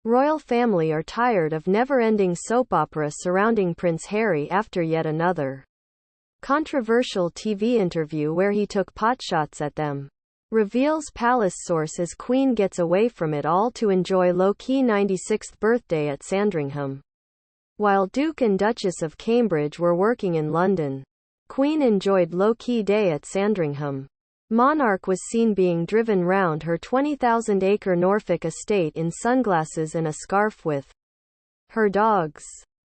Royal family are tired of never-ending soap opera surrounding Prince Harry after yet another controversial TV interview where he took potshots at them. Reveals palace source as Queen gets away from it all to enjoy low-key 96th birthday at Sandringham. While Duke and Duchess of Cambridge were working in London, Queen enjoyed low-key day at Sandringham. Monarch was seen being driven round her 20,000-acre Norfolk estate in sunglasses and a scarf with her dogs.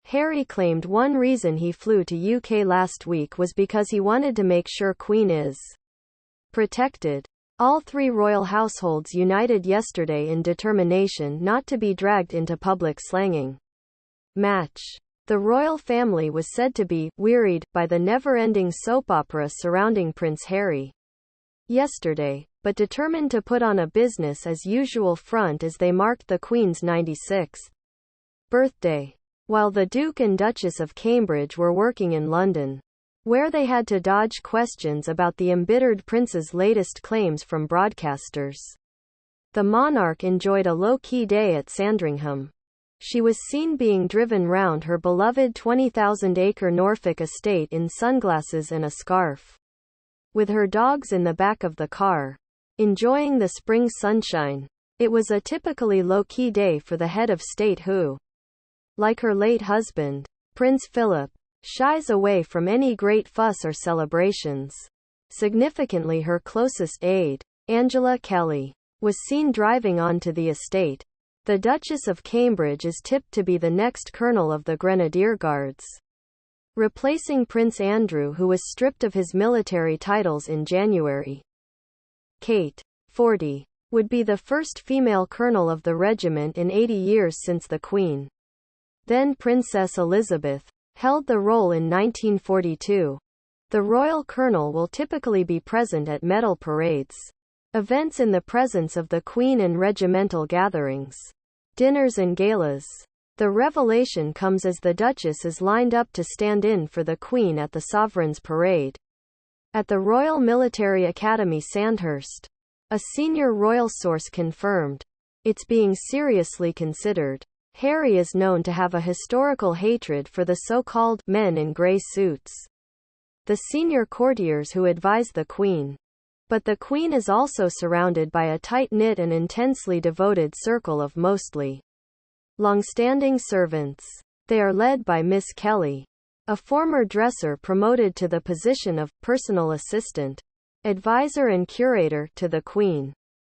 Harry claimed one reason he flew to UK last week was because he wanted to make sure Queen is protected. All three royal households united yesterday in determination not to be dragged into public slanging match. The royal family was said to be wearied by the never-ending soap opera surrounding Prince Harry yesterday, but determined to put on a business as usual front as they marked the Queen's 96th birthday. While the Duke and Duchess of Cambridge were working in London, where they had to dodge questions about the embittered prince's latest claims from broadcasters, the monarch enjoyed a low-key day at Sandringham. She was seen being driven round her beloved 20,000-acre Norfolk estate in sunglasses and a scarf, with her dogs in the back of the car, enjoying the spring sunshine. It was a typically low-key day for the head of state who, like her late husband, Prince Philip, shies away from any great fuss or celebrations. Significantly, her closest aide, Angela Kelly, was seen driving onto the estate. The Duchess of Cambridge is tipped to be the next colonel of the Grenadier Guards, replacing Prince Andrew, who was stripped of his military titles in January. Kate, 40, would be the first female colonel of the regiment in 80 years since the Queen, then Princess Elizabeth, held the role in 1942. The royal colonel will typically be present at medal parades, events in the presence of the Queen, and regimental gatherings, dinners and galas. The revelation comes as the Duchess is lined up to stand in for the Queen at the Sovereign's Parade at the Royal Military Academy Sandhurst. A senior royal source confirmed it's being seriously considered. Harry is known to have a historical hatred for the so-called men in grey suits, the senior courtiers who advise the Queen. But the Queen is also surrounded by a tight-knit and intensely devoted circle of mostly long-standing servants. They are led by Miss Kelly, a former dresser promoted to the position of personal assistant, advisor and curator to the Queen.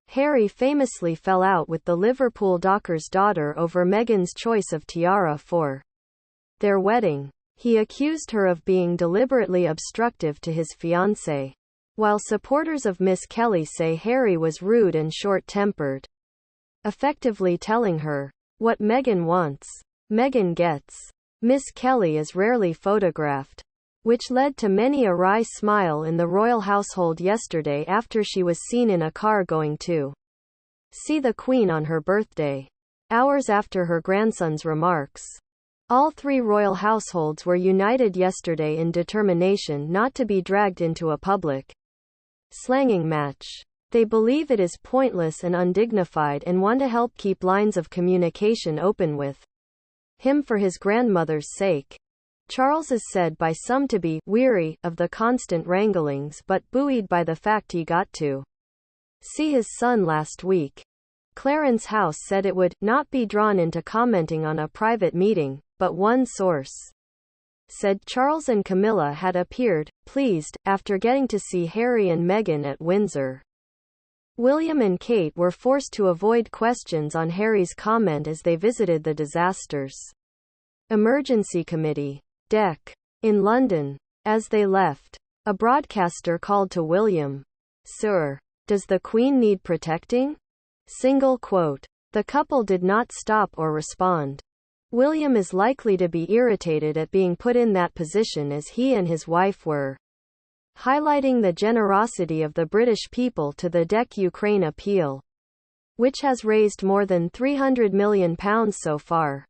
Harry famously fell out with the Liverpool docker's daughter over Meghan's choice of tiara for their wedding. He accused her of being deliberately obstructive to his fiancée, while supporters of Miss Kelly say Harry was rude and short-tempered, effectively telling her what Meghan wants, Meghan gets. Miss Kelly is rarely photographed, which led to many a wry smile in the royal household yesterday after she was seen in a car going to see the Queen on her birthday, hours after her grandson's remarks. All three royal households were united yesterday in determination not to be dragged into a public slanging match. They believe it is pointless and undignified and want to help keep lines of communication open with him for his grandmother's sake. Charles is said by some to be weary of the constant wranglings but buoyed by the fact he got to see his son last week. Clarence House said it would not be drawn into commenting on a private meeting, but one source said Charles and Camilla had appeared pleased after getting to see Harry and Meghan at Windsor. William and Kate were forced to avoid questions on Harry's comment as they visited the Disasters Emergency Committee (DEC) in London. As they left, a broadcaster called to William, "Sir, does the Queen need protecting?" Single quote. The couple did not stop or respond. William is likely to be irritated at being put in that position as he and his wife were highlighting the generosity of the British people to the DEC Ukraine appeal, which has raised more than £300 million so far.